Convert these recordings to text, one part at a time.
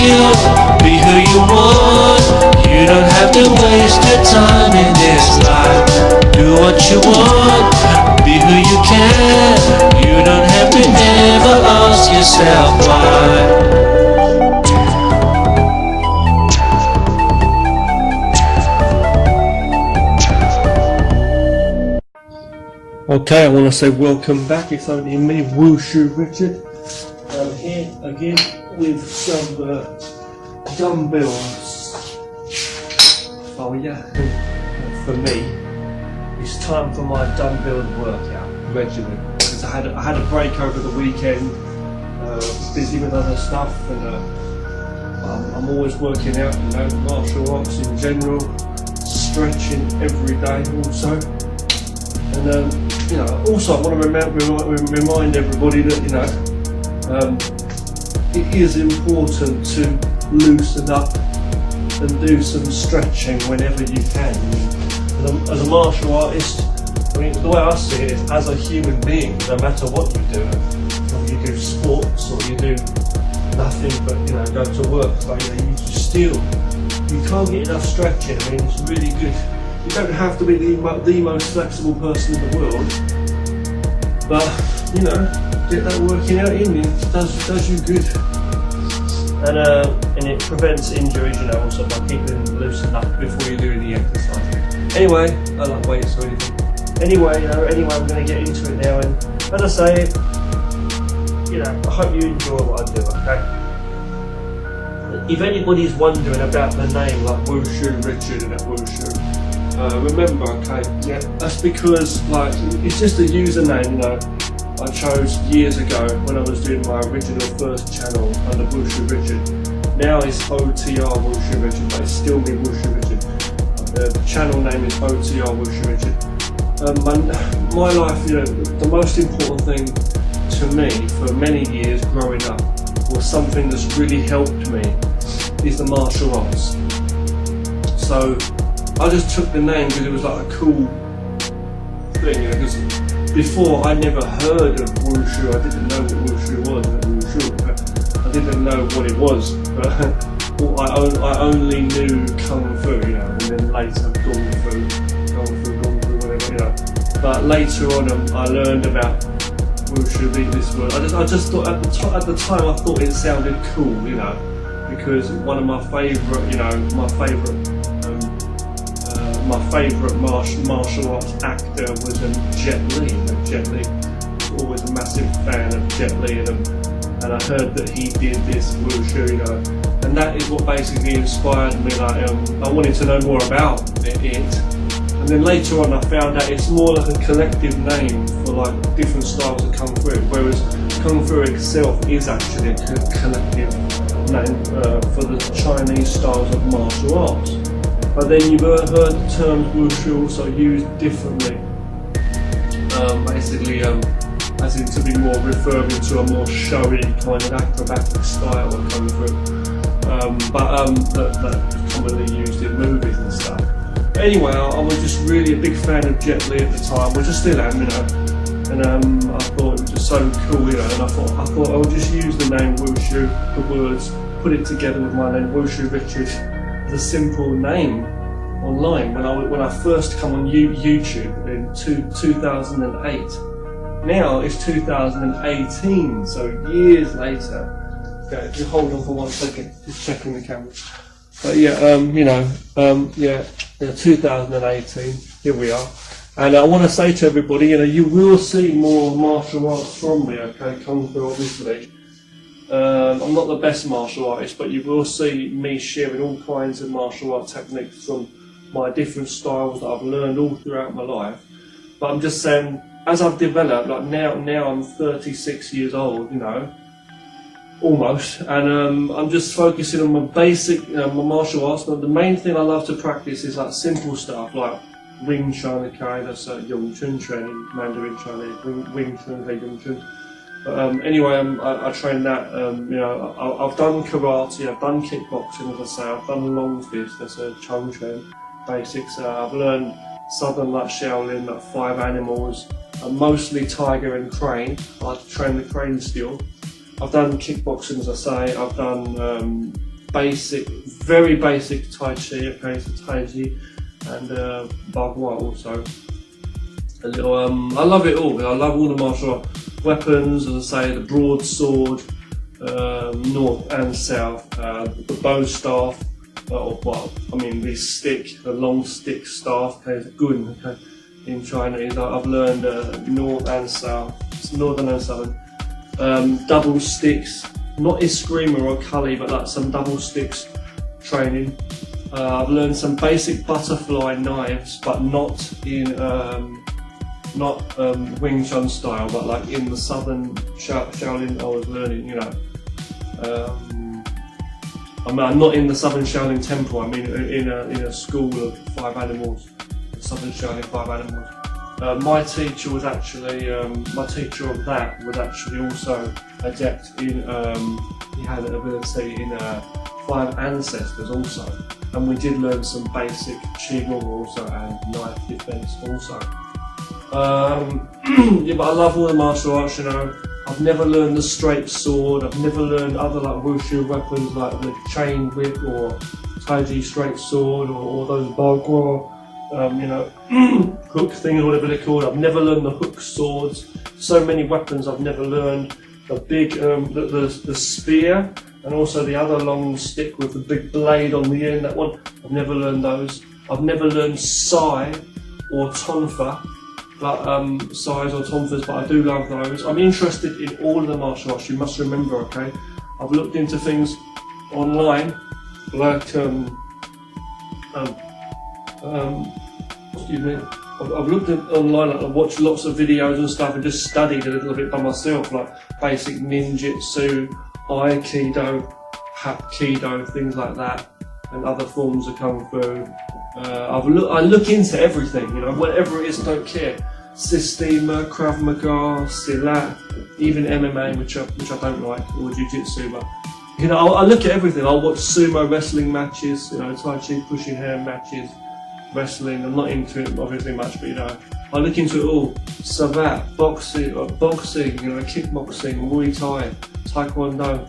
feel, be who you want. You don't have to waste your time in this life. Do what you want, be who you can. You don't have to ever ask yourself why. Okay, I want to say welcome back. It's only me, Wushu Richard. I'm here again with some dumbbells. Oh yeah, for me, it's time for my dumbbell workout regimen. Because I had a break over the weekend, busy with other stuff, and I'm always working out, you know, martial arts in general, stretching every day also. And you know, also I want to remind everybody that, you know, it is important to loosen up and do some stretching whenever you can. As a martial artist, I mean, the way I see it is, as a human being, no matter what you do, whether you do sports or you do nothing but, you know, go to work, but, you know, you can't get enough stretching. I mean, it's really good. You don't have to be the most flexible person in the world, but, you know, get that working out in you, does you good. And it prevents injuries, you know, also by keeping loosened up before you do any exercise. Anyway, I like weights or anything. Anyway, I'm going to get into it now, and as I say, you know, I hope you enjoy what I do, okay? If anybody's wondering about the name, like Wushu Richard and that Wushu, remember, okay, yeah, that's because, like, it's just a username, you know, I chose years ago when I was doing my original first channel under Wushu Richard. Now it's OTR Wushu Richard, but it's still me Wushu Richard. The channel name is OTR Wushu Richard. My life, you know, the most important thing to me for many years growing up was something that's really helped me is the martial arts. So I just took the name because it was like a cool thing, you know, because before I never heard of Wushu. I didn't know what Wushu was. I didn't know what it was, but I only knew Kung Fu, you know, and then later Kung Fu, whatever, you know. But later on I learned about Wushu being this word. I just thought at the time I thought it sounded cool, you know, because one of my favourite, you know, my favourite martial arts actor was Jet Li. Jet Li, I was always a massive fan of Jet Li, and I heard that he did this Wushu, you know, and that is what basically inspired me. Like, I wanted to know more about it, and then later on I found out it's more like a collective name for like different styles of Kung Fu, whereas Kung Fu itself is actually a collective name for the Chinese styles of martial arts. But then you've heard the term Wushu also used differently, basically as in to be more referring to a more showy kind of acrobatic style of Kung Fu, that's commonly used in movies and stuff. But anyway, I was just really a big fan of Jet Li at the time, which I still am, you know, and I thought it was just so cool, you know, and I thought I would just use the name Wushu, the words, put it together with my name, Wushu Richard, a simple name online when I first come on YouTube in 2008. Now it's 2018, so years later. Okay, just hold on for 1 second, just checking the camera. But yeah, you know, yeah, 2018. Here we are, and I want to say to everybody, you know, you will see more martial arts from me. Okay, Kung Fu, obviously. I'm not the best martial artist, but you will see me sharing all kinds of martial art techniques from my different styles that I've learned all throughout my life. But I'm just saying, as I've developed, like now I'm 36 years old, you know, almost, and I'm just focusing on my basic, my martial arts. But the main thing I love to practice is like simple stuff, like Wing Chun, okay, that's Yung Chun training, Mandarin Chinese, Wing Chun, Yung Chun. But anyway, I train that. You know, I've done karate, I've done kickboxing, as I say, I've done long fist, that's a Chung Chen basics. I've learned Southern like Shaolin, like 5 animals, mostly tiger and crane. I like to train the crane still. I've done kickboxing, as I say. I've done basic, very basic Tai Chi, okay, so Tai Chi and Bagua also. A little, I love it all. I love all the martial art weapons, as I say, the broadsword, north and south, the bow staff, well, I mean the stick, the long stick staff, okay, the gun, okay, in Chinese. I've learned north and south, northern and southern. Double sticks, not Eskrima or Kali, but like some double sticks training. I've learned some basic butterfly knives, but not in Wing Chun style, but like in the southern Shaolin I was learning, you know. I'm not in the southern Shaolin temple, I mean in a school of 5 animals, the southern Shaolin 5 animals. My teacher was actually, my teacher of that was actually also adept in, he had an ability in 5 ancestors also. And we did learn some basic Qigong also and knife defense also. Yeah, but I love all the martial arts, you know. I've never learned the straight sword, I've never learned other like wushu weapons like the chain whip or Tai Chi straight sword or those bagua, you know, hook thing or whatever they're called. I've never learned the hook swords. So many weapons I've never learned. The big, the spear, and also the other long stick with the big blade on the end, that one, I've never learned those. I've never learned Sai or Tonfa, but Sais or Tonfas, but I do love those. I'm interested in all of the martial arts, you must remember, okay? I've looked into things online, like, excuse me, I've looked at online, like, I've watched lots of videos and stuff and just studied a little bit by myself, like basic ninjutsu, aikido, hapkido, things like that, and other forms of kung fu. I look into everything, you know, whatever it is, I don't care. Sistema, Krav Maga, Silat, even MMA, which I don't like, or Jiu-Jitsu, but you know, I look at everything. I'll watch sumo wrestling matches, you know, Tai Chi pushing hand matches, wrestling. I'm not into it obviously much, but you know, I look into it all. Savat, boxing, you know, kickboxing, Muay Thai, Taekwondo,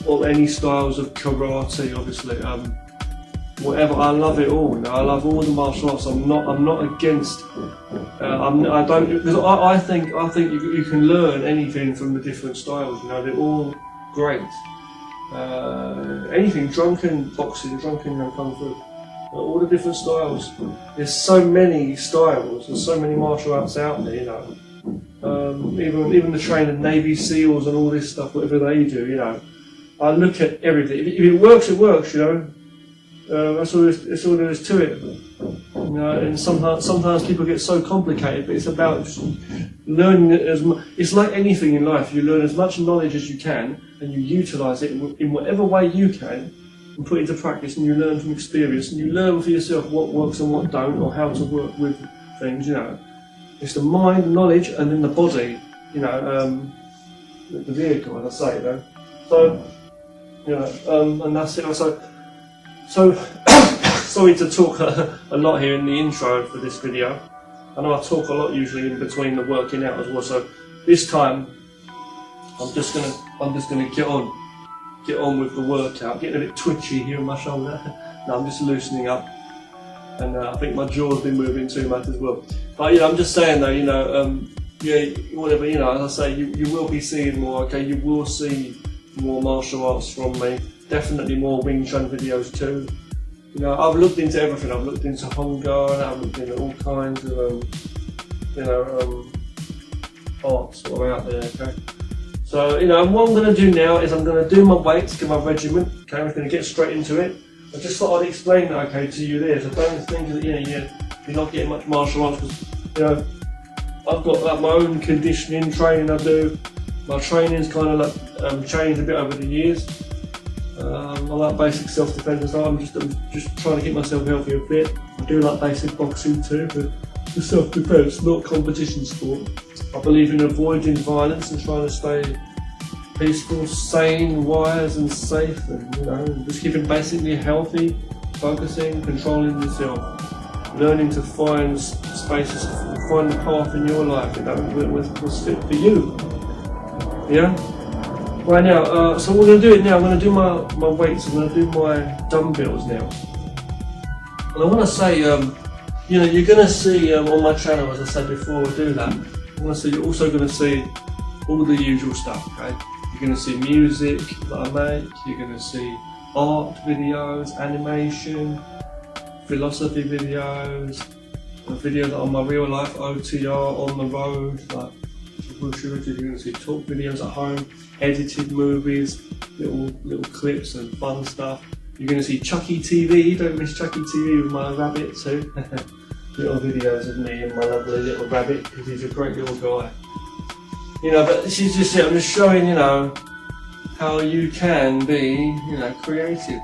or any styles of karate, obviously. Whatever, I love it all. You know, I love all the martial arts. I'm not against. I don't, because I think you can learn anything from the different styles. You know, they're all great. Anything, drunken boxing, drunken kung fu, all the different styles. There's so many styles. There's so many martial arts out there. You know, even the training Navy SEALs and all this stuff, whatever they do. You know, I look at everything. If it works, it works. You know. That's all there is to it. You know, and sometimes people get so complicated, but it's about just learning it as much. It's like anything in life. You learn as much knowledge as you can, and you utilise it in whatever way you can, and put it into practice. And you learn from experience, and you learn for yourself what works and what don't, or how to work with things. You know, it's the mind, knowledge, and then the body. You know, the vehicle, as I say. You know, so you know, and that's it. So, sorry to talk a lot here in the intro for this video. I know I talk a lot usually in between the working out as well. So this time, I'm just gonna get on with the workout. Getting a bit twitchy here in my shoulder. No, I'm just loosening up, and I think my jaw's been moving too much as well. But you know, I'm just saying though, you know, yeah, whatever, you know, as I say, you will be seeing more. Okay, you will see more martial arts from me. Definitely more Wing Chun videos too. You know, I've looked into everything. I've looked into Hongar, I've looked into all kinds of, you know, arts that are out there. Okay. So, you know, what I'm going to do now is I'm going to do my weights, get my regimen. Okay, I'm going to get straight into it. I just thought I'd explain that, okay, to you there. So don't think that, you know, you're not getting much martial arts because, you know, I've got like my own conditioning training I do. My training's kind of like changed a bit over the years. I like basic self-defense and stuff. I'm just trying to keep myself healthy and fit. I do like basic boxing too, but for self-defense, not competition sport. I believe in avoiding violence and trying to stay peaceful, sane, wise and safe, and you know, just keeping basically healthy, focusing, controlling yourself, learning to find spaces, find the path in your life, you know, what's fit for you. Yeah? Right now, so we're going to do it now. I'm going to do my weights. I'm going to do my dumbbells now. And I want to say, you know, you're going to see on my channel, as I said before, I do that. You're also going to see all the usual stuff. Okay, you're going to see music that I make. You're going to see art videos, animation, philosophy videos, a video that on my real life OTR on the road, like you're going to see talk videos at home, edited movies, little clips and fun stuff. You're going to see Chucky TV, don't miss Chucky TV with my rabbit too. Little videos of me and my lovely little rabbit, because he's a great little guy. You know, but this is just it, I'm just showing, you know, how you can be, you know, creative.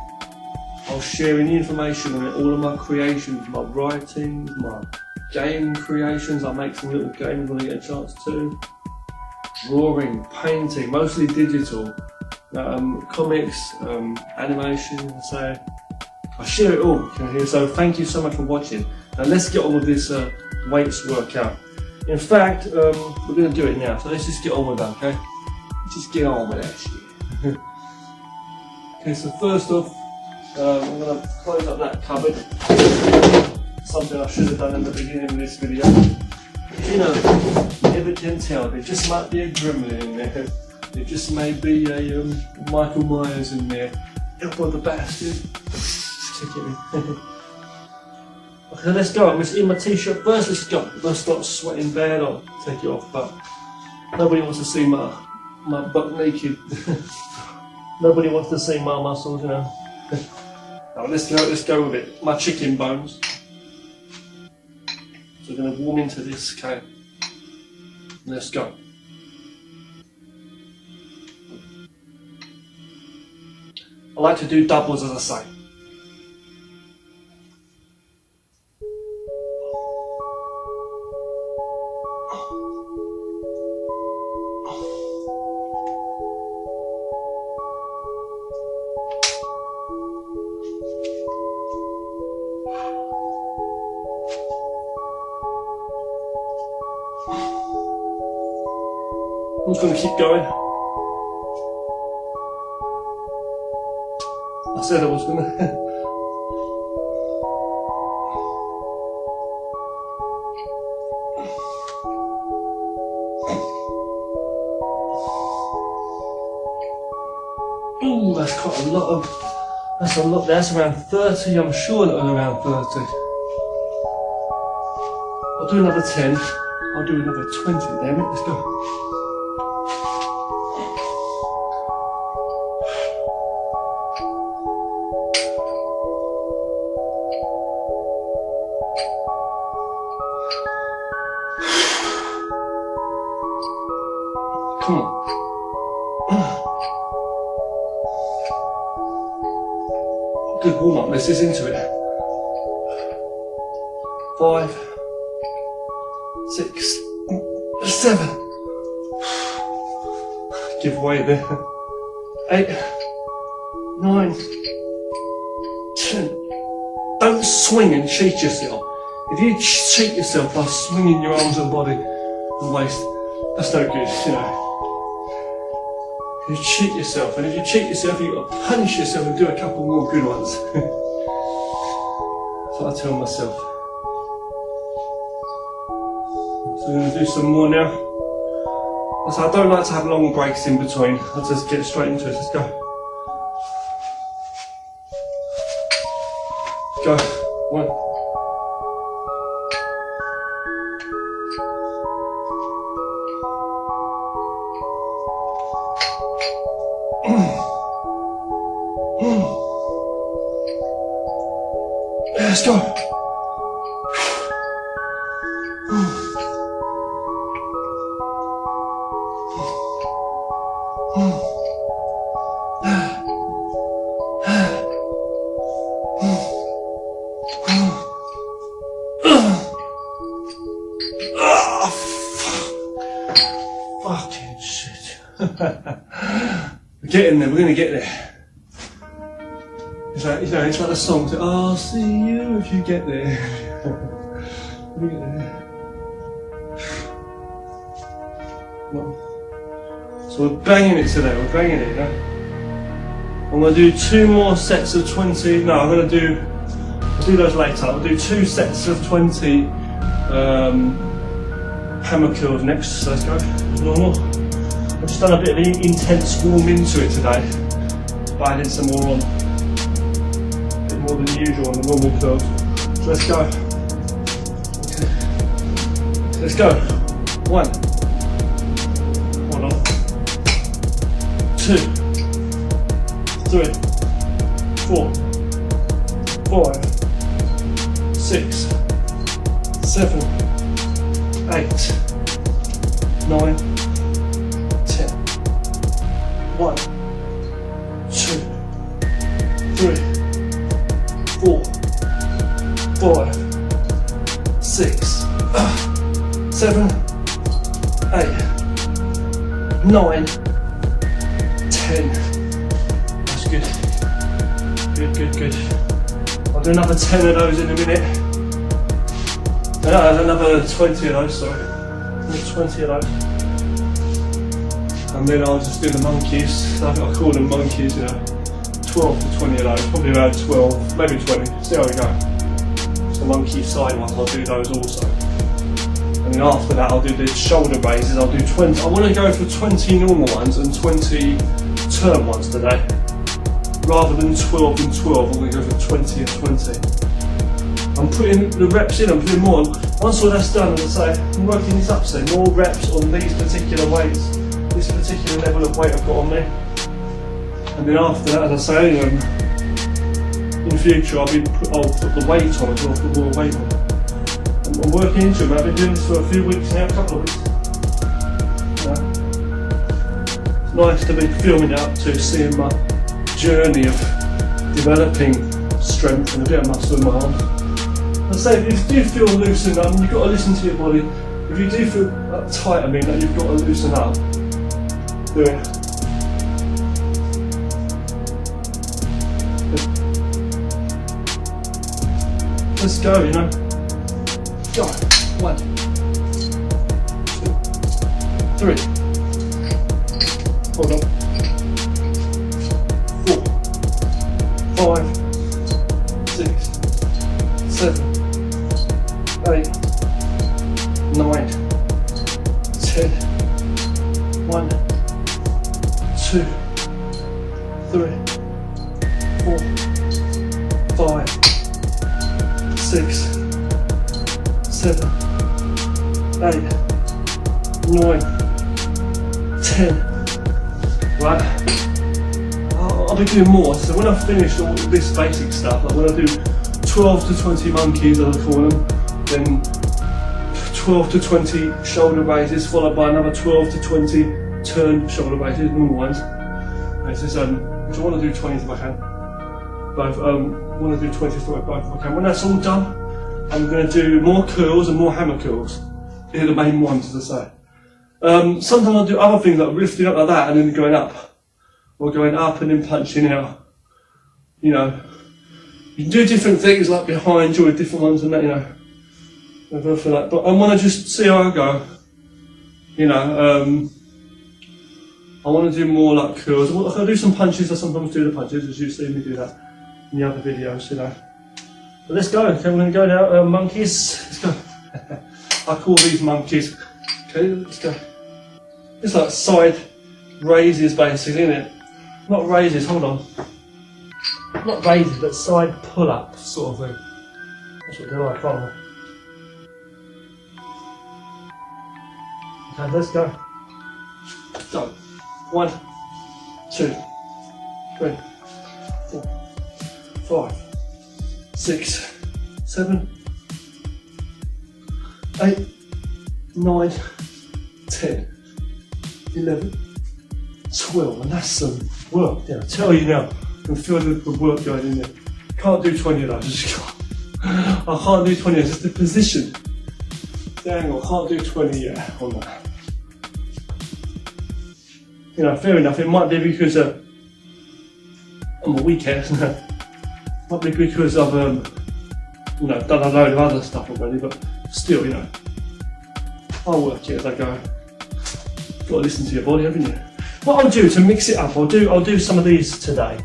I was sharing the information on all of my creations, my writings, my game creations. I make some little games when I get a chance to. Drawing, painting, mostly digital. Comics, animation, so I share it all here. So thank you so much for watching. Now let's get on with this weights workout. In fact, we're going to do it now. So let's just get on with that, okay? Just get on with that shit. Okay, so first off, I'm going to close up that cupboard. Something I should have done in the beginning of this video. You know, you never can tell. There just might be a gremlin in there. There just may be a Michael Myers in there. Help on the bastard. Take it in. Okay, let's go. I'm just in my t-shirt first. Let's go. Let's start sweating bad. I'll take it off, but nobody wants to see my butt naked. Nobody wants to see my muscles, you know. Now let's go with it. My chicken bones. So we're going to warm into this, okay? Let's go. I like to do doubles, as I say. I'm just going to keep going. I said I was going to. Ooh, that's quite a lot of. That's a lot. That's around 30. I'm sure that was around 30. I'll do another 10. I'll do another 20. Damn it. Let's go. Come on. Good warm up, let's just into it. 5, 6, 7. Give way there. 8, 9, 10. Don't swing and cheat yourself. If you cheat yourself by swinging your arms and body and waist, that's no good, you know. You cheat yourself, and if you cheat yourself, you've got to punish yourself and do a couple more good ones. So I tell myself. So we're going to do some more now. So I don't like to have long breaks in between. I'll just get straight into it. Let's go. Go. 1. Let's go. Fucking shit. We're getting there, we're going to get there. It's like the song, so I'll see you if you get there. We get there. Well, So we're banging it today, we're banging it, you know. I'm going to do 2 more sets of 20, no, I'm going to do, I'll do those later. I'll do 2 sets of 20 hammer curls next, so let's go, as normal. I've just done a bit of an intense warm into it today, but I did some more on, a bit more than usual on the normal curls. So let's go. Okay. Let's go. 1. Hold on. 2. 3. 4. 5. 6. 7. 8. 9. 10. 1. 2. 3. 4. 5. 6. 7. 8. 9. 10. That's good. Good. I'll do another 10 of those in a minute. No, another 20 of those, sorry. Another 20 of those. And then I'll just do the monkeys. I call them monkeys, you know. 12 to 20 of those, probably around 12, maybe 20. See how we go. So monkey side ones, I'll do those also. And then after that, I'll do the shoulder raises. I'll do 20. I want to go for 20 normal ones and 20 turn ones today. Rather than 12 and 12, I'm going to go for 20 and 20. I'm putting the reps in, I'm putting more on. Once all that's done, as I say, I'm working this up, so more reps on these particular weights, this particular level of weight I've got on me. And then after that, as I say, in future I'll put the weight on as well, put more weight on. I'm working into it, I've been doing this for a few weeks now, a couple of weeks. It's nice to be filming it up to seeing my journey of developing strength and a bit of muscle in my arms. I say, if you do feel loosened up, you've got to listen to your body. If you do feel tight, I mean, that you've got to loosen up. Do it. Let's go, you know. Go. 1, 2, 3. Hold on. 4, 5, 6, 7, 8, 9, 10. 1, 2, 3, 4, 5, 6, 7, 8, 9, 10. Right. I'll be doing more. So when I finish all this basic stuff, like when I do 12 to 20 monkeys, as I call them, then 12 to 20 shoulder raises, followed by another 12 to 20 turn shoulder raises, normal ones. Which I want to do 20 if I can. Both. Want to do 20 if I can. When that's all done, I'm going to do more curls and more hammer curls. They're the main ones, as I say. Sometimes I'll do other things like lifting up like that and then going up. Or going up and then punching out. You know, you can do different things like behind you with different ones and that, you know. But I want to just see how I go. You know, I want to do more like curls. I'll do some punches. I sometimes do the punches, as you've seen me do that in the other videos, you know. But let's go. Okay, we're going to go now. Monkeys. Let's go. I call these monkeys. Okay, let's go. It's like side raises, basically, isn't it? Not raises. Hold on. Not raises, but side pull-up sort of thing. That's what they're like, aren't they? Okay, let's go. Go. 1, 2, 3, 4, 5, 6, 7, 8, 9, 10, 11, 12, and that's some work. Yeah, I tell you now, I can feel the work going in there. Can't do 20 of those. I just can't. I can't do 20 of those. Just the position. The angle. Can't do 20 yet on that. You know, fair enough. It might be because I'm a weekend. Might be because I've you know, done a load of other stuff already, but still, you know, I'll work it as I go. Got to listen to your body, haven't you? what I'll do to mix it up, I'll do some of these today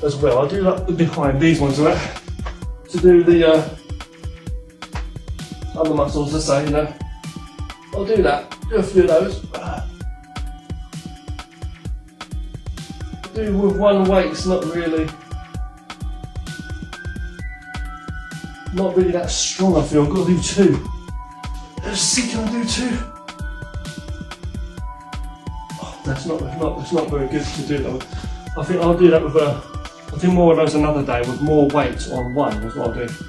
as well. I'll do like the behind these ones, right? To do the other muscles, let's say, you know. I'll do that. Do a few of those. Do with one weight. It's not really that strong. I feel I've got to do two. Let's see, can I do two? Oh, that's not very good to do that. I think I'll do that with I'll do more of those another day with more weight on one. That's what I'll do. So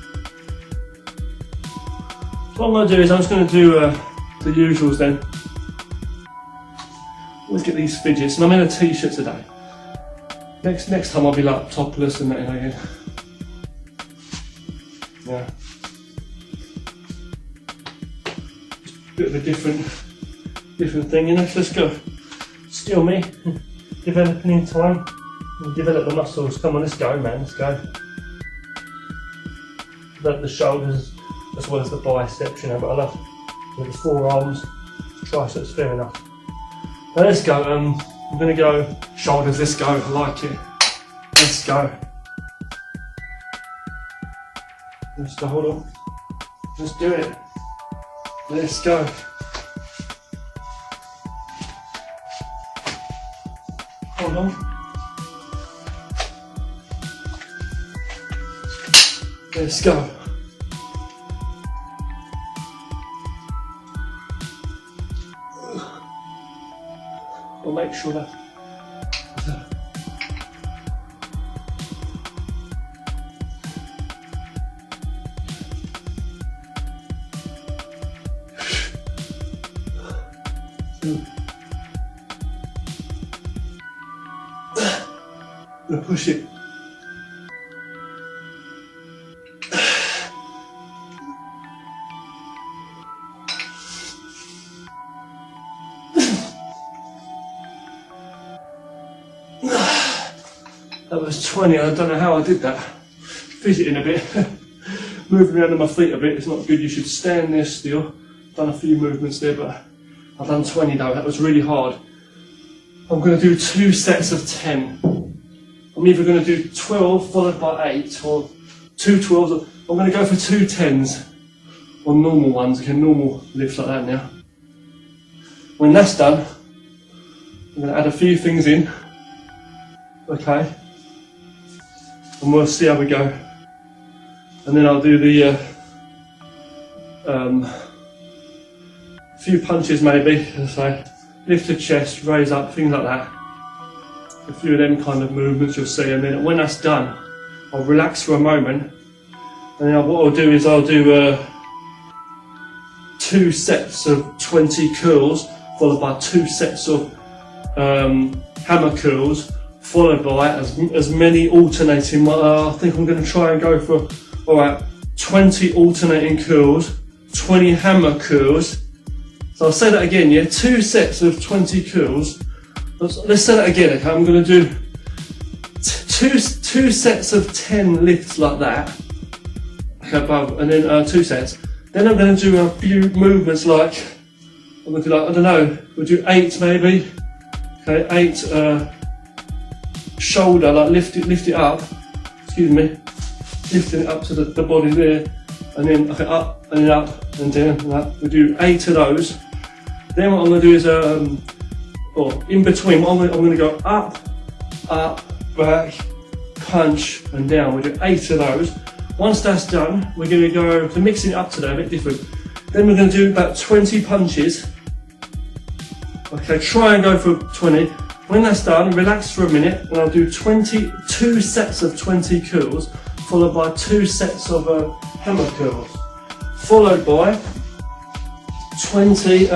what I'm going to do is I'm just going to do the usuals then. Let's get these fidgets, and I'm in a t-shirt today. Next time I'll be like topless and that again. Yeah. Bit of a different thing, you know. So let's go. Still me, developing in time. Develop the muscles. Come on, let's go, man. Let's go. Develop the shoulders as well as the biceps, you know. But I love the forearms, triceps. Fair enough. Now let's go. I'm gonna go shoulders. Let's go. I like it. Let's go. Let's go. Hold on. Let's do it. Let's go. Hold on. Let's go. I'll make sure that. Gonna push it. That was 20. I don't know how I did that. Fidgeting a bit, moving around on my feet a bit. It's not good. You should stand there still. Done a few movements there, but I've done 20 though. That was really hard. I'm going to do 2 sets of 10. I'm either going to do 12 followed by 8 or 2 12s. I'm going to go for 2 10s on normal ones. Okay, normal lifts like that now. When that's done, I'm going to add a few things in. Okay. And we'll see how we go. And then I'll do the few punches maybe, as I say, lift the chest, raise up, things like that. A few of them kind of movements you'll see, and then when that's done, I'll relax for a moment, and then what I'll do is I'll do 2 sets of 20 curls, followed by 2 sets of hammer curls, followed by as many alternating. I think I'm going to try and go for, alright, 20 alternating curls, 20 hammer curls. So I'll say that again, yeah, 2 sets of 20 curls. Let's say that again, okay? I'm going to do two sets of 10 lifts like that, okay, above, and then 2 sets. Then I'm going to do a few movements like, I'm going to do like, I don't know, we'll do 8 maybe, okay, 8 shoulder, like lift it up, excuse me, lifting it up to the body there, and then okay, up and then up and down, like that. We'll do 8 of those. Then what I'm going to do is, or in between, I'm going to go up, back, punch and down. We'll do 8 of those. Once that's done, we're going to go to mixing it up today, a bit different. Then we're going to do about 20 punches. Okay, try and go for 20. When that's done, relax for a minute, and I'll do 2 sets of 20 curls, followed by 2 sets of hammer curls, followed by 20,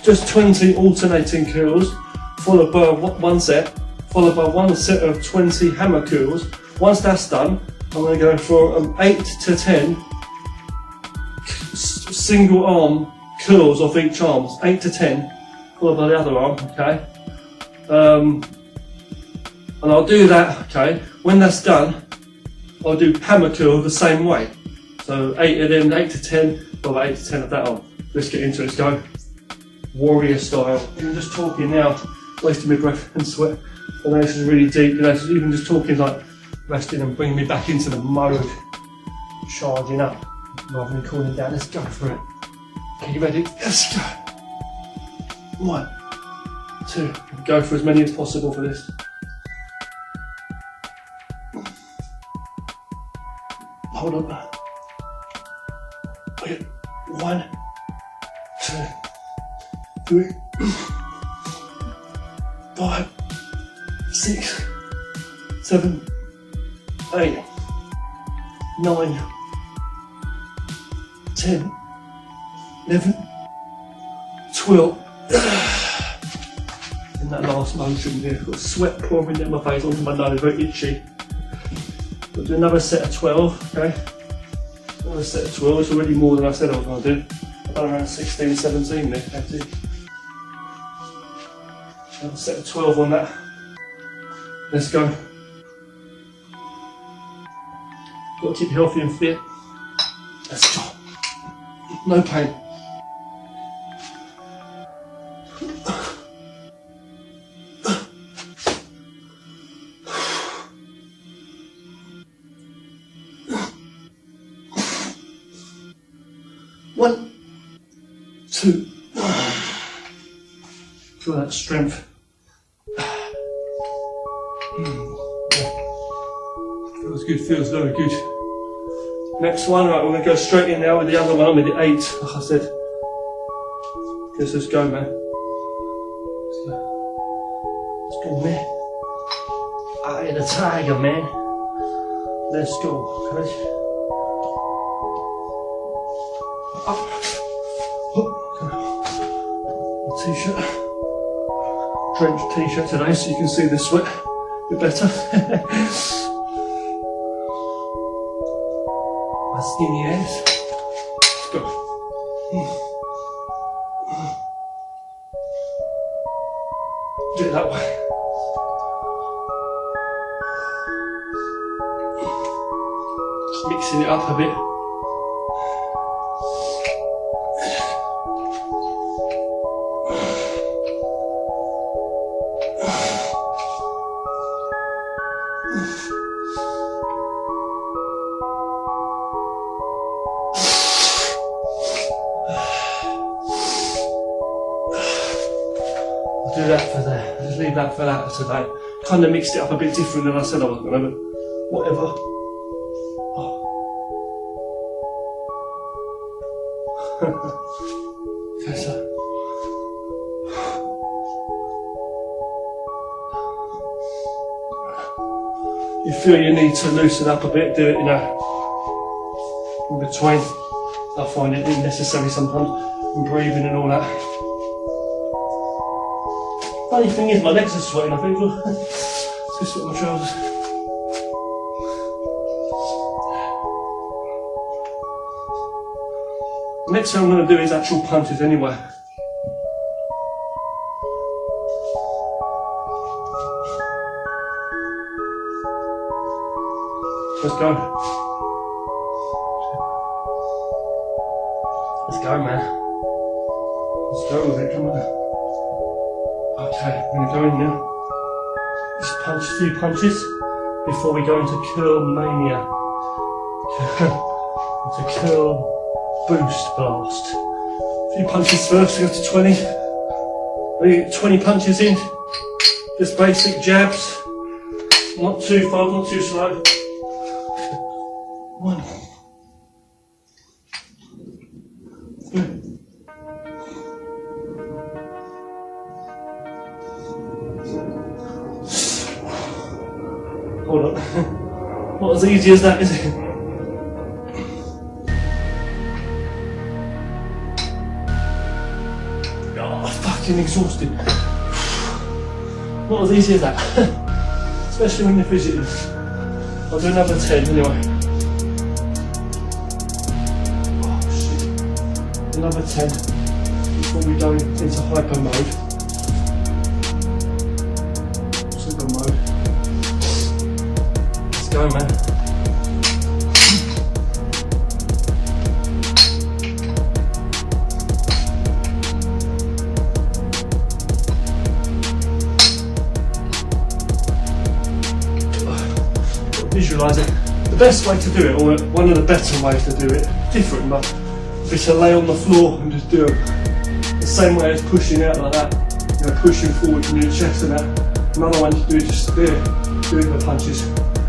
just 20 alternating curls, followed by 1 set, followed by 1 set of 20 hammer curls. Once that's done, I'm going to go for 8 to 10 single arm curls off each arm, 8 to 10, followed by the other arm, okay? And I'll do that, okay? When that's done, I'll do hammer curl the same way. So 8 of them, 8 to 10, followed by 8 to 10 of that arm. Let's get into it, let's go. Warrior style. I'm just talking now. wasting my breath and sweat. I know this is really deep, you know, so even just talking like resting and bringing me back into the mode, charging up rather than cooling down. Let's go for it. Are you ready? Let's go. 1, 2, go for as many as possible for this. Hold on. Okay. 1, 2, 3, 5, 6, 7, 8, 9, 10, 11, 12. In that last motion here, I've got sweat pouring down my face onto my nose, very itchy. We'll do another set of 12, okay? Another set of 12, it's already more than I said I was going to do. I've done around 16, 17 there, actually. Another set of 12 on that. Let's go. Got to keep healthy and fit. Let's go. No pain. One, 2. Feel that strength. Feels good, feels very good. Next one, right, we're going to go straight in now with the other one, with the 8, like I said. Let's go, man. Let's go, man. I ain't a tiger, man. Let's go, okay? Up. T-shirt, drenched t-shirt today, so you can see the sweat a bit better. My skinny ass. Let's go. Do it that way. Just mixing it up a bit. Do that for there. Just leave that for that today. Kind of mixed it up a bit different than I said I was going to, but whatever. Oh. Okay, so. You feel you need to loosen up a bit, do it, you know, in between. I find it necessary sometimes, and breathing and all that. Funny thing is, my legs are sweating, I think. Let's just sweat my trousers. Next thing I'm going to do is actual punches anyway. Let's go. Let's go, man. Let's go with it, come on. Okay, I'm going to go in now. Just punch a few punches before we go into curl mania. Into curl boost blast. A few punches first, we go to 20. We get 20 punches in. Just basic jabs. Not too fast, not too slow. 1, 2. Hold on. Not as easy as that, is it? Oh, fucking exhausted. Not as easy as that. Especially when you're fidgeting. I'll do another 10 anyway. Oh shit. Another 10 before we go into hyper mode. Super mode. Let's go, man. visualise it. The best way to do it, or one of the better ways to do it, different, but is to lay on the floor and just do it the same way as pushing out like that, you know, pushing forward from your chest and that. Another one to do is just there, doing the punches.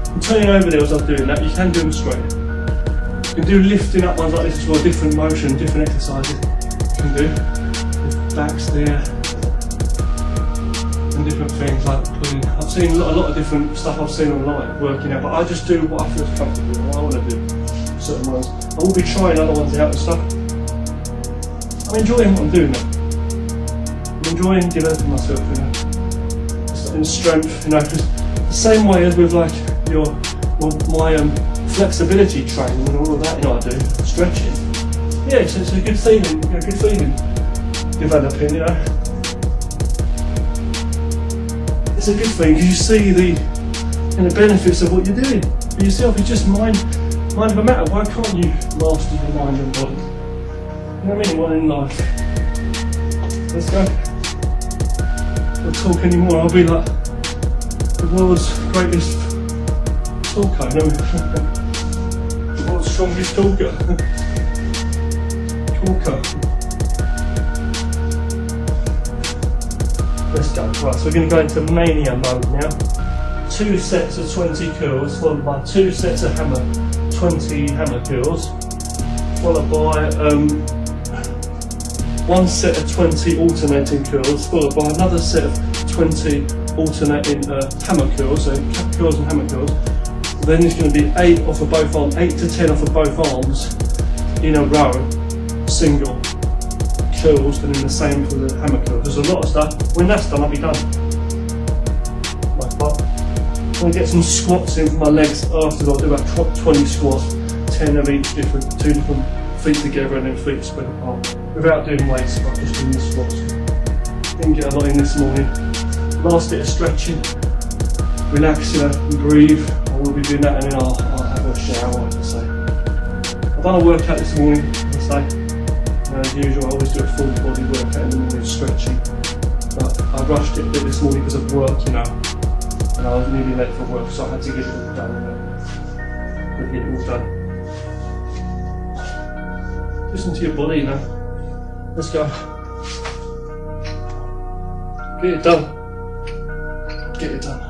I'm turning over there as I'm doing that. You can do them straight. You can do lifting up ones like this as well, different motion, different exercises you can do. With backs there, and different things like pulling. I've seen a lot of different stuff I've seen online working out, but I just do what I feel comfortable with, what I want to do. Certain ones. I will be trying other ones out and stuff. I'm enjoying what I'm doing now. I'm enjoying developing myself, you know. In strength, you know, the same way as with like my flexibility training and all of that, you know, I do stretching. Yeah, it's a good feeling, you know, good feeling developing, you know. It's a good thing because you see the benefits of what you're doing for yourself. It's just mind over matter. Why can't you master your mind and body? You know what I mean? One in life. Let's go. I'll talk anymore. I'll be like the world's greatest talker. You know? The world's strongest talker. Let's go. Right, so we're going to go into mania mode now. 2 sets of 20 curls, followed by 2 sets of 20 hammer curls, followed by 1 set of 20 alternating curls, followed by another set of 20 alternating hammer curls, so curls and hammer curls. Then it's going to be 8 off of both arms, 8 to 10 off of both arms in a row, single curls, and then the same for the hammer curls. There's a lot of stuff. When that's done, I'll be done. I'm going to get some squats in for my legs after. I'll do about 20 squats, 10 of each different, 2 different feet together and then feet spread apart. Without doing weights, I'm just doing the squats. Didn't get a lot in this morning. Last bit of stretching, relax, you know, and breathe. I will be doing that and then I'll have a shower, like I say. I've done a workout this morning, like I say. As usual, I always do a full body workout in the morning, stretching. But I rushed it a bit this morning because of work, you know. And I was nearly late for work, so I had to get it all done. Get it all done. Listen to your body, you know. Let's go. Get it done. Get it done.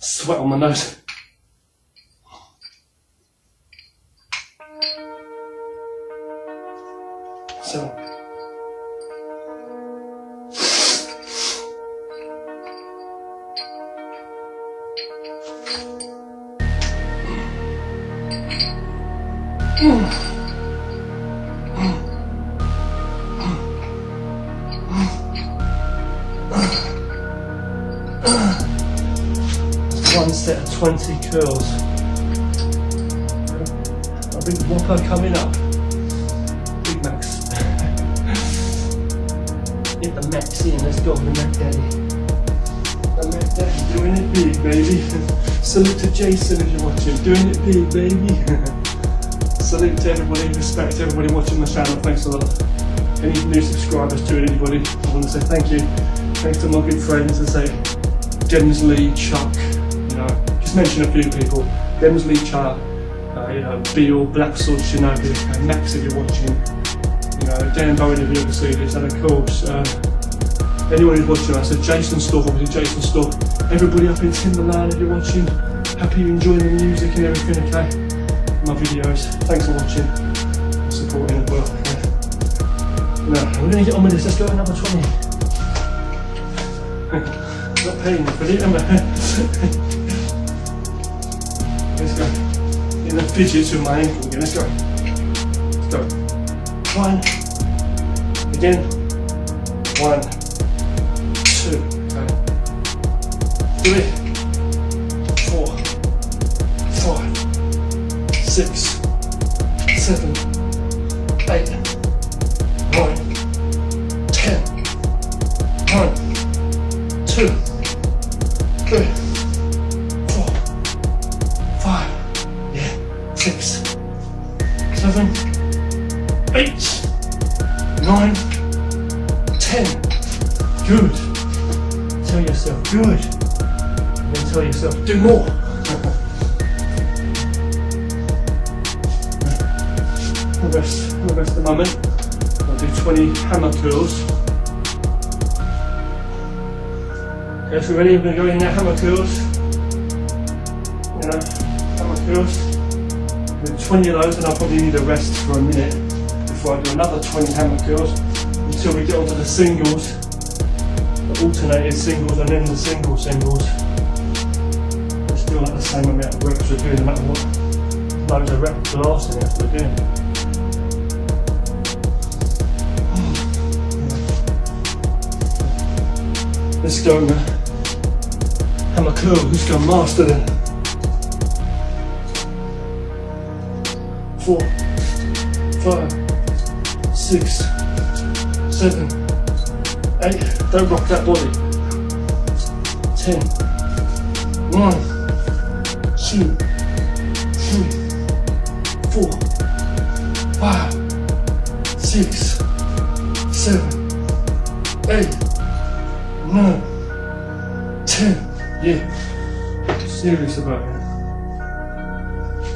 Sweat on my nose. So. 1 set of 20 curls. A big whopper coming up. Big Max. Get the Max in, let's go, the Mac Daddy. The Mac Daddy doing it big, baby. Salute to Jason if you're watching. Doing it big, baby. Salute to everybody, respect to everybody watching the channel. Thanks a lot. Any new subscribers to anybody, I want to say thank you. Thanks to my good friends, I say Demsley, Chuck, you know, just mention a few people. Demsley, Chuck, you know, Beale, Blacksword, Shinobi, Max if you're watching, you know, Dan Bowen if you ever see this, and of course, anyone who's watching, I said Jason Stork, obviously Jason Stork, everybody up in Timberland if you're watching, happy you're enjoying the music and everything, okay? My videos, thanks for watching, supporting as well. Now, we're going to get on with this, let's go another 20. Not paying for it, am I? Let's go. In the fidgets with my ankle again, let's go. Let's go. 1. Again. 1. 2. Okay. 3. 4. 5. 6. 7. 8. 9. 10. 1. 2, 3, 4, 5, yeah, 6, 7, 8, 9, 10. Good. Tell yourself, good. And then tell yourself, do more. We'll rest a moment. I'll do 20 hammer curls. Okay, so ready? We're going to go in there, hammer curls. You know, hammer curls. Do 20 of those, and I'll probably need a rest for a minute before I do another 20 hammer curls until we get onto the singles, the alternated singles, and then the singles. It's still like the same amount of reps we're doing, no matter what. Loads of reps lasting after we're doing. Let's go, man. Hammer curl, let's go master them. 4, 5, 6, 7, 8. Don't rock that body. 10, 1, 2, 3, 4, 5, 6, 7, 8, 9, 10. Yeah, serious about it.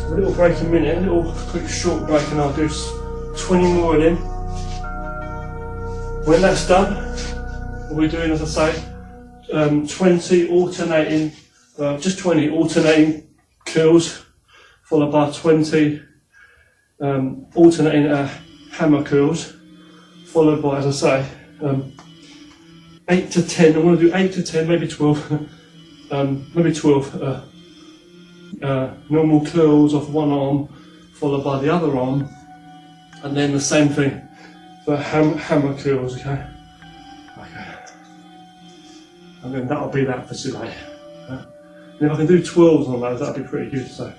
A little break in a minute, a little quick short break, and I'll do 20 more of them. When that's done, we're doing, as I say, 20 alternating, just 20 alternating curls, followed by 20 alternating hammer curls, followed by, as I say, 8 to 10. I want to do 8 to 10, maybe 12. Maybe 12 normal curls off one arm, followed by the other arm, and then the same thing for hammer curls. Okay. And then that'll be that for today. And if I can do 12s on those, that'll be pretty good. So,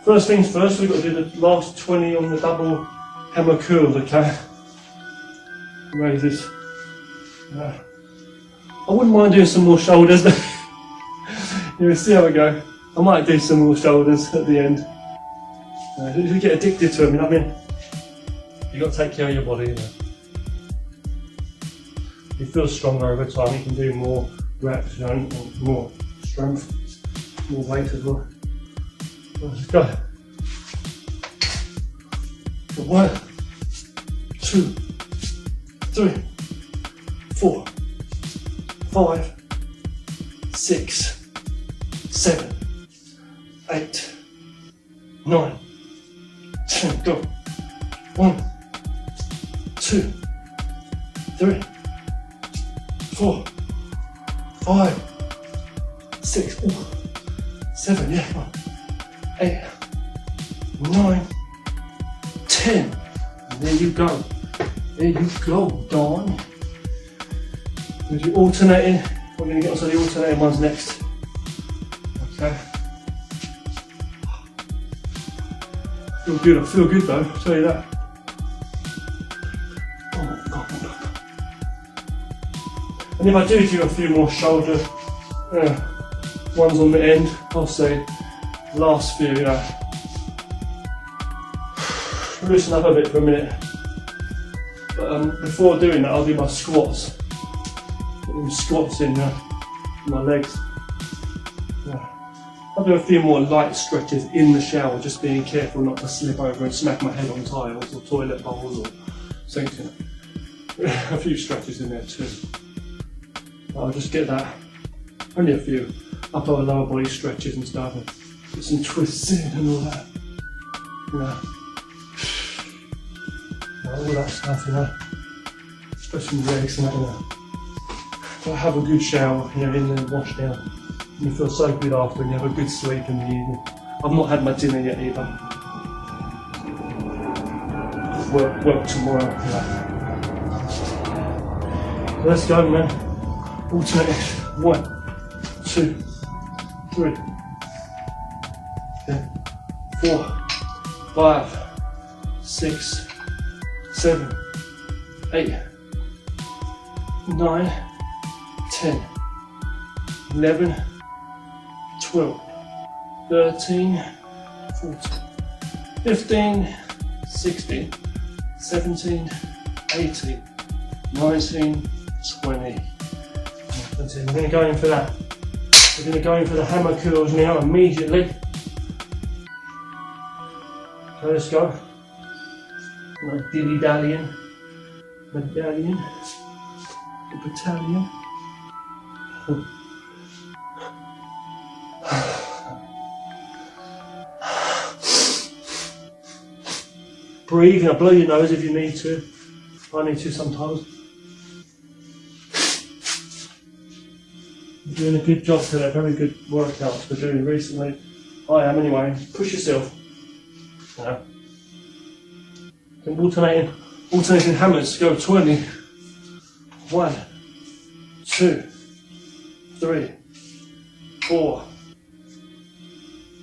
first things first, we've got to do the last 20 on the double hammer curls. Okay. Raise this. I wouldn't mind doing some more shoulders. We'll see how we go. I might do some more shoulders at the end. If you get addicted to them, you know what I mean? You've got to take care of your body, you know. You feel stronger over time, you can do more reps, you know, more strength, more weight as well. Let's go. 1, 2, 3, 4, 5, 6, 7, 8, 9, 10, go. 1, 2, 3, 4, 5, 6, 7, yeah, 8, 9, 10. And there you go. There you go, Dawn. We'll do alternating. We're going to get onto the alternating ones next. Okay. I feel good though, I'll tell you that. Oh God. And if I do a few more shoulder ones on the end, I'll say last few, you know. Loosen up a bit for a minute. But before doing that, I'll do my squats. Put them squats in my legs. Yeah. I'll do a few more light stretches in the shower, just being careful not to slip over and smack my head on tiles or toilet bowls or something. A few stretches in there too. I'll just get that, only a few upper and lower body stretches and stuff, and get some twists in and all that. You know. All that stuff, you know. Especially legs and that, you know. But have a good shower, you know, in there, wash down. You feel so good after, and you have a good sleep in the evening. I've not had my dinner yet either. Work tomorrow. Yeah. Let's go, man. Alternate. 1, 2, 3, 4, 5, 6, 7, 8, 9, 10, 11, 12, 13, 14, 15, 16, 17, 18, 19, 20, That's it. We're going to go in for that. We're going to go in for the hammer curls now immediately. So let's go. No dilly-dallying. Medallion. The battalion. Breathe, blow your nose if you need to. I need to sometimes. You're doing a good job today, very good workouts we're doing recently. I am anyway. Push yourself. You know. Then alternating hammers. Go 20. 1, 2, 3, 4.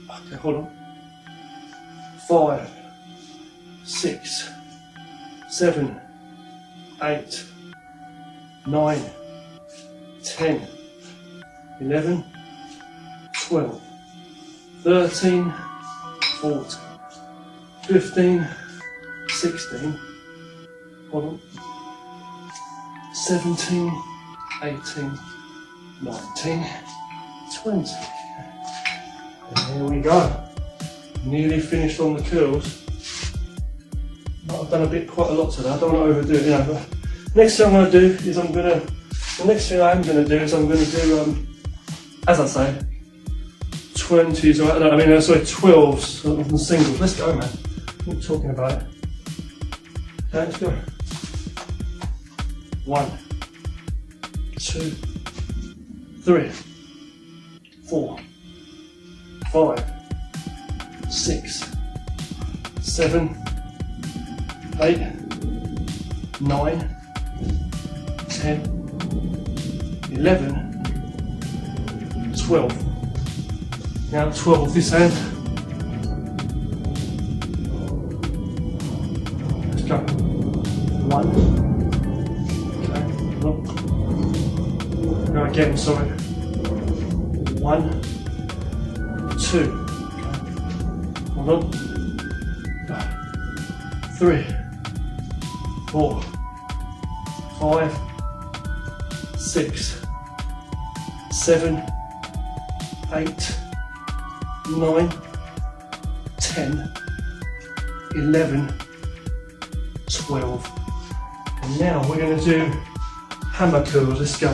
Okay, hold on. 5, 6, 7, 8, 9, 10, 11, 12, 13, 14, 15, 16, hold on, 17, 18, 19, 20. And here we go. Nearly finished on the curls. I've done quite a lot today. I don't want to overdo it, you know. But next thing I'm going to do is the next thing I am going to do is I'm going to do, as I say, 20s, or sorry, 12s on the singles. Let's go, man. Keep talking about it. Okay, let's go. 1, 2, 3, 4, 5, 6, 7, 8, 9, 10, 11, 12. Now 12 this hand. Let's go. 1. Okay, look. Go again, sorry. 1, 2. Okay. Hold on. 3, 4, 5, 6, 7, 8, 9, 10, 11, 12. And now we're going to do hammer curls. Let's go.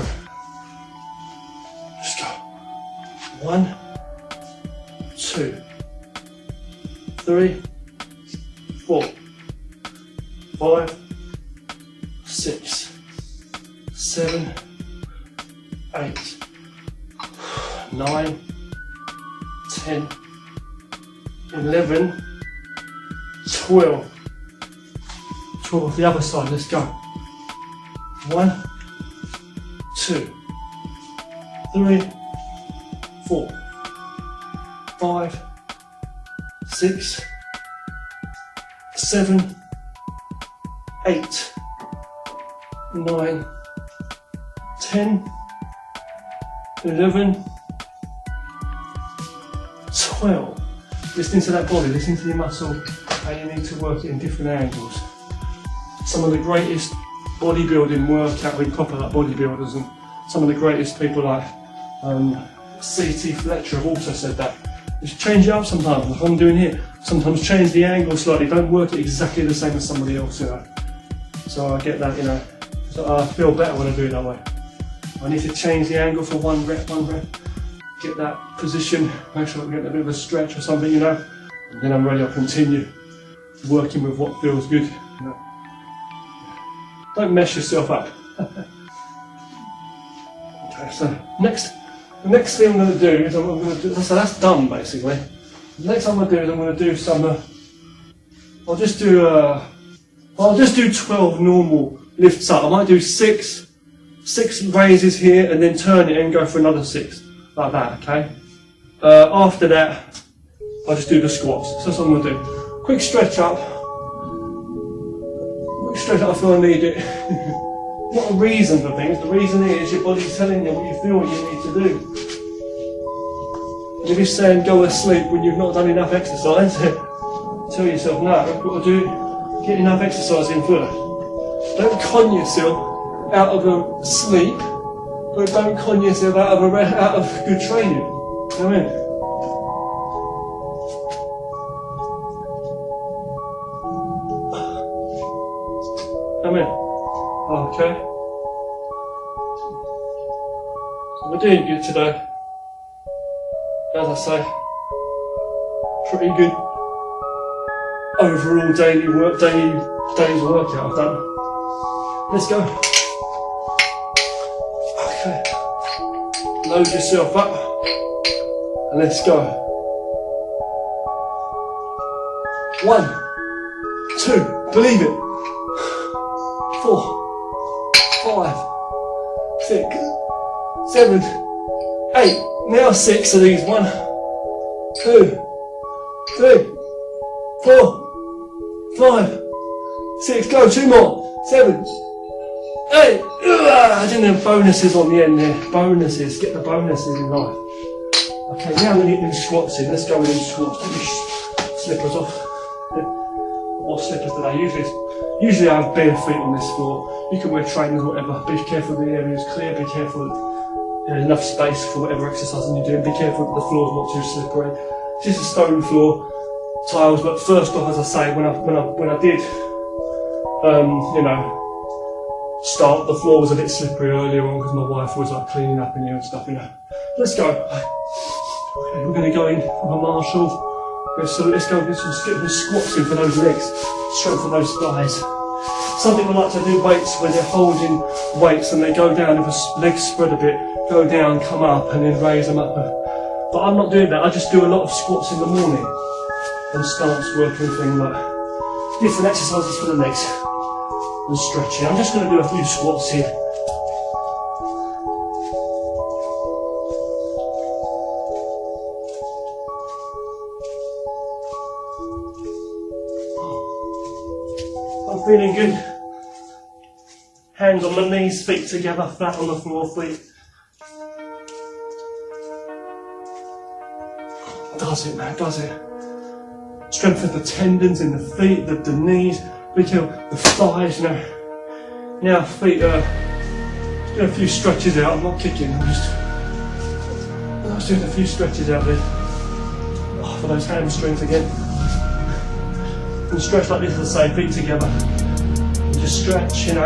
Let's go. 1, 2, 3, 4, 5, 6, 7, 8, 9, 10, 11, 12. 12 the other side, let's go. 1, 2, 3, 4, 5, 6, 7, 8, 9, 10, 11, 12. Listen to that body, listen to your muscle, how you need to work it in different angles. Some of the greatest bodybuilding workout, we proper like bodybuilders, and some of the greatest people like C.T. Fletcher have also said that. Just change it up sometimes, like I'm doing here. Sometimes change the angle slightly, don't work it exactly the same as somebody else, you know. So I get that, you know. So I feel better when I do it that way. I need to change the angle for one rep, get that position, make sure I get a bit of a stretch or something, you know. And then I'm ready, I'll continue working with what feels good, you know. Don't mess yourself up. Okay, so the next thing I'm going to do is so that's done basically. The next thing I'm going to do is I'm going to do some, I'll just do 12 normal lifts up. I might do 6 raises here and then turn it and go for another 6, like that, okay? After that, I'll just do the squats. So that's what I'm going to do. Quick stretch up. I feel I need it. Not a reason for things, the reason is your body's telling you what you feel you need to do. And if you're saying go to sleep when you've not done enough exercise, tell yourself no, you've got to get enough exercise in first. Don't con yourself out of a sleep But don't con yourself out of good training. You know what I mean? Okay. So we're doing good today. As I say, pretty good overall day's workout I've done. Let's go. Okay. Load yourself up and let's go. 1, 2, believe it. 4, 5, 6, 7, 8. Now 6 of these. 1, 2, 3, 4, 5, 6. Go. 2 more. 7, 8. I didn't have bonuses on the end there. Bonuses. Get the bonuses in life. Okay, now I'm going to get them squats in. Let's go with them squats. Get these slippers off. What slippers today? Usually I have bare feet on this floor. You can wear trainers or whatever. Be careful the area is clear. Be careful there's enough space for whatever exercising you're doing. Be careful that the floor's not too slippery. It's just a stone floor, tiles. But first off, as I say, when I did, start, the floor was a bit slippery earlier on because my wife was like cleaning up in here and stuff. Let's go. Okay, we're going to go in with a Marshall. So let's go get some squats in for those legs, strength for those thighs. Some people like to do weights where they're holding weights and they go down, if a legs spread a bit, go down, come up and then raise them up. But I'm not doing that. I just do a lot of squats in the morning and stance work and things like different exercises for the legs and stretching. I'm just going to do a few squats here. Feeling good. Hands on my knees, feet together, flat on the floor, feet. Does it, man, does it. Strengthen the tendons in the feet, the knees, be careful, the thighs, Now feet, just do a few stretches out. I'm not kicking, I'm just doing a few stretches out there. Oh, for those hamstrings again. And stretch like this, as I say, feet together. And just stretch, And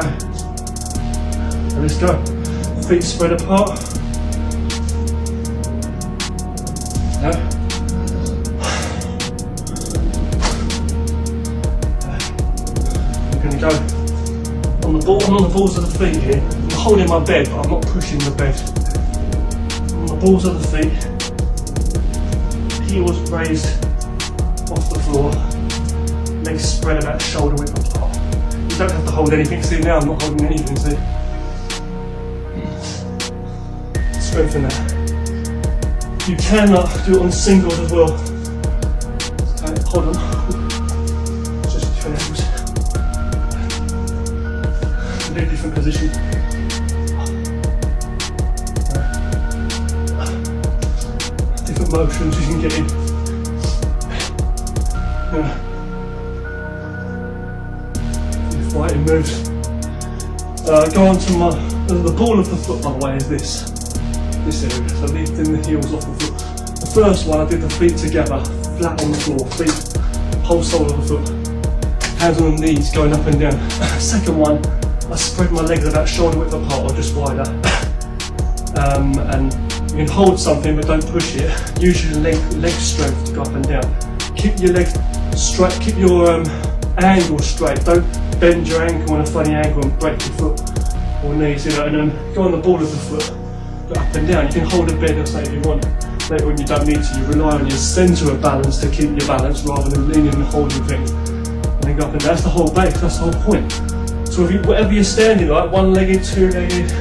let's go. Feet spread apart. We're going to go on the balls of the feet here. I'm holding my bed, but I'm not pushing the bed. On the balls of the feet. Heels raised off the floor. Legs spread about shoulder width apart. You don't have to hold anything. See, now I'm not holding anything. See, strengthen that. You cannot do it on singles as well. Okay, hold on. Just between ankles. Do a different position. Different motions you can get in. Fighting moves. Go on to the ball of the foot, by the way, is this area. So lifting the heels off the foot. The first one I did the feet together, flat on the floor, feet, whole sole of the foot, hands on the knees going up and down. Second one, I spread my legs about shoulder width apart or just wider. And you can hold something but don't push it. Use your leg strength to go up and down. Keep your legs straight, keep your ankle straight. Don't bend your ankle on a funny angle and break your foot or knees, and then go on the ball of the foot, go up and down. You can hold a bed or say if you want. Later when you don't need to, you rely on your centre of balance to keep your balance rather than leaning and holding things. And then go up and down. That's the whole base, that's the whole point. So if whatever you're standing like, one-legged, two-legged,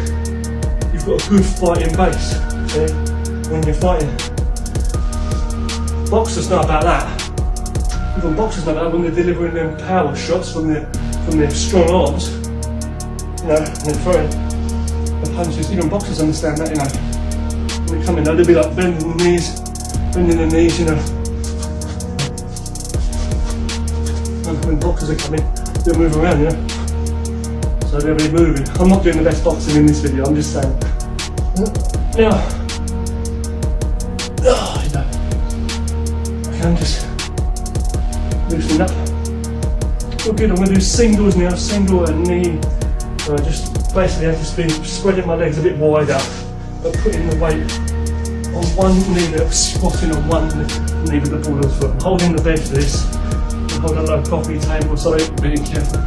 you've got a good fighting base, okay, when you're fighting. Boxers know about that. Even boxers know that when they're delivering them power shots from their strong arms, and they're throwing the punches. Even boxers understand that, When they come in, they'll be like bending the knees, And when boxers are coming, they'll move around, So they'll be moving. I'm not doing the best boxing in this video, I'm just saying. Now, you know, okay, I'm just loosening up. Feel good. I'm going to do singles now, single and knee. Just basically, I've just been spreading my legs a bit wider, but putting the weight on one knee, squatting on one knee with the ball of the foot. I'm holding the bench for this. I'm holding a low coffee table, so being careful.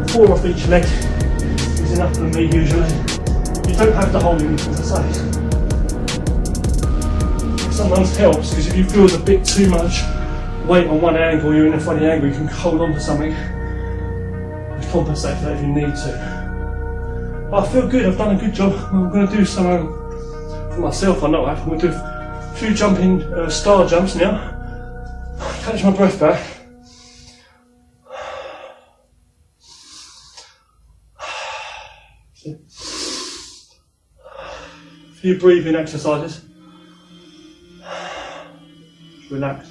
4 off each leg is enough for me usually. You don't have to hold anything, as I say. It sometimes helps because if you feel a bit too much weight on one angle, you're in a funny angle, you can hold on to something and compensate for that if you need to. But I feel good, I've done a good job. I'm going to do some for myself, I know I'm going to do a few jumping star jumps now. Catch my breath back. A few breathing exercises. Just relax.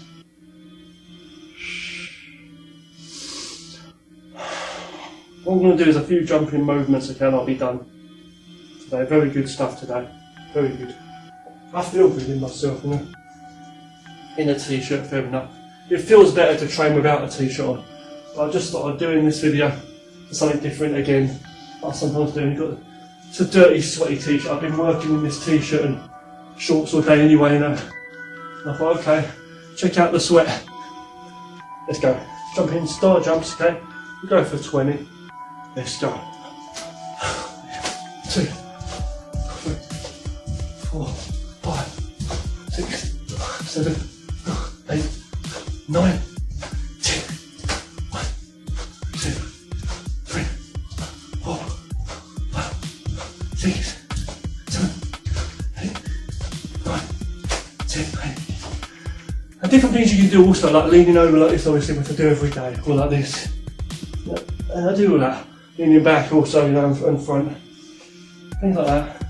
What I'm going to do is a few jumping movements, okay, and I'll be done today. Very good stuff today. Very good. I feel good in myself, you know. In a t-shirt, fair enough. It feels better to train without a t-shirt on. But I just thought I'd do in this video something different again. I sometimes do. It's a dirty, sweaty t-shirt. I've been working in this t-shirt and shorts all day anyway, you know. And I thought, okay, check out the sweat. Let's go. Jump in, star jumps, okay. We go for 20. Let's go. 2, 3, 4, 5, 6, 7, 8, 9, 10. 1, 2, 3, 4, 5, 6, 7, 8, 9, 10. And different things you can do also, like leaning over like this, obviously, which I do every day, or like this. And I do all that. Leaning back also, you know, and front. Things like that.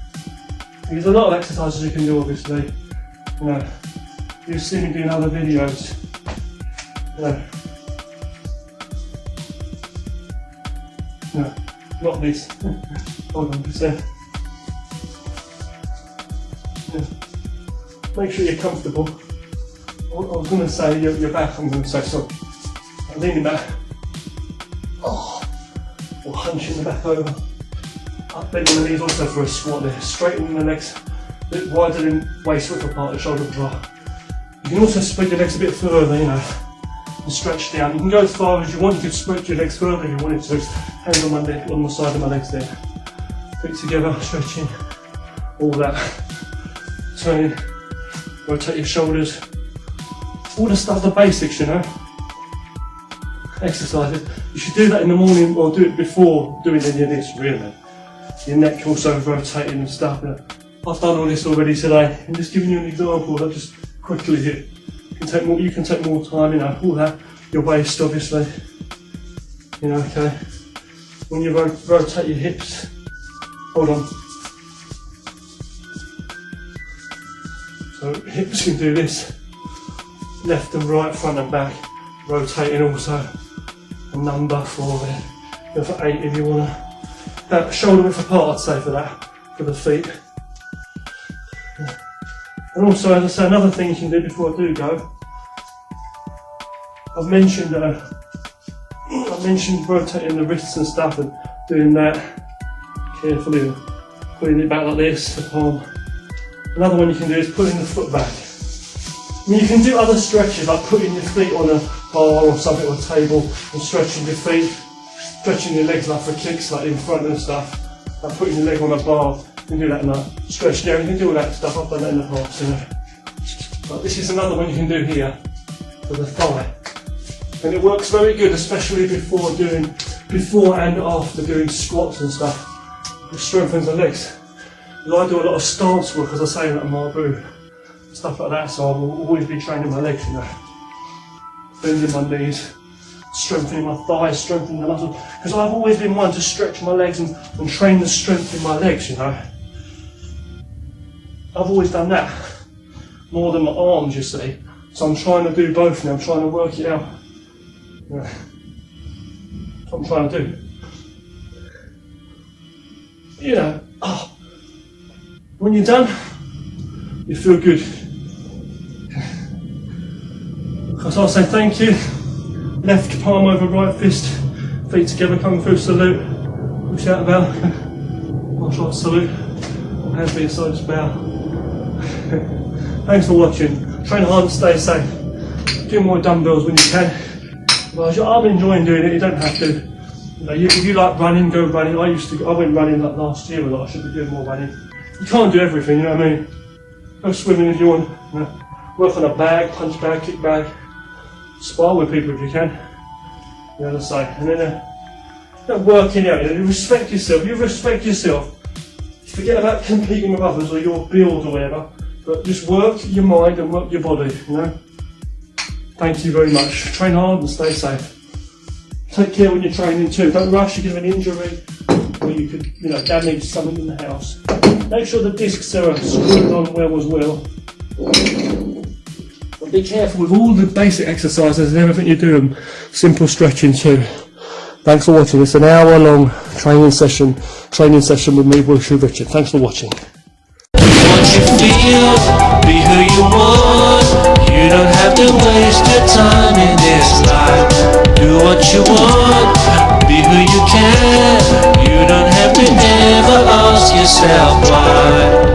There's a lot of exercises you can do, obviously. You know, you'll see me doing other videos. No, not this. Hold on, just there. Make sure you're comfortable. I was going to say your back, I'm going to say, so I'm leaning back. Oh, or hunching the back over. Up bending the knees also for a squat there. Straightening the legs a bit wider than waist width apart, the shoulder bar. You can also spread your legs a bit further, you know, and stretch down. You can go as far as you want. You can spread your legs further if you wanted to. Hands on my neck, on the side of my legs there. Feet together, stretching, all that. Turning, rotate your shoulders. All the stuff, the basics, you know. Exercises. You should do that in the morning or do it before doing any of this, really. Your neck also rotating and stuff. I've done all this already today. I'm just giving you an example. I'll just quickly hit. You can take more time, you know, all that. Your waist, obviously. You know, okay. When you rotate your hips, hold on. So hips can do this. Left and right, front and back. Rotating also. A number 4 there. Go for 8 if you want to. That shoulder width apart, I'd say, for that, for the feet. And also, as I say, another thing you can do before I do go, I've mentioned rotating the wrists and stuff and doing that carefully, putting it back like this, the palm. Another one you can do is putting the foot back. I mean, you can do other stretches like putting your feet on a bar or something, or a table, and stretching your feet, stretching your legs like for kicks, like in front and stuff, like putting your leg on a bar. You can do that now. Stretch down, you can do all that stuff. I've done that in the past, you know. But this is another one you can do here for the thigh, and it works very good, especially before and after doing squats and stuff. It strengthens the legs. Because I do a lot of stance work, as I say, like my boo, stuff like that. So I will always be training my legs, you know, bending my knees, strengthening my thighs, strengthening the muscles. Because I've always been one to stretch my legs and train the strength in my legs, you know. I've always done that more than my arms, you see. So I'm trying to do both now. I'm trying to work it out. Yeah. That's what I'm trying to do. You know, When you're done, you feel good. So I'll say thank you. Left palm over right fist, feet together, kung fu salute. Push out the bow. Martial arts salute. Hands be inside this bow. Thanks for watching. Train hard and stay safe. Do more dumbbells when you can. Well, I'm enjoying doing it. You don't have to. If you like running, go running. I went running like last year a lot. I should be doing more running. You can't do everything, you know what I mean? Go swimming if you want. Work on a bag, punch bag, kick bag. Spar with people if you can. The other side. And then working out. You respect yourself. You respect yourself. Forget about competing with others or your build or whatever. But just work your mind and work your body. Thank you very much. Train hard and stay safe. Take care when you're training too. Don't rush. You get an injury, or you could, damage something in the house. Make sure the discs are screwed on well as well. But be careful with all the basic exercises and everything you do. Simple stretching too. Thanks for watching. It's an hour-long training session with me, Wushu Richard. Thanks for watching. What you feel, be who you want. You don't have to waste your time in this life. Do what you want, be who you can. You don't have to ever ask yourself why.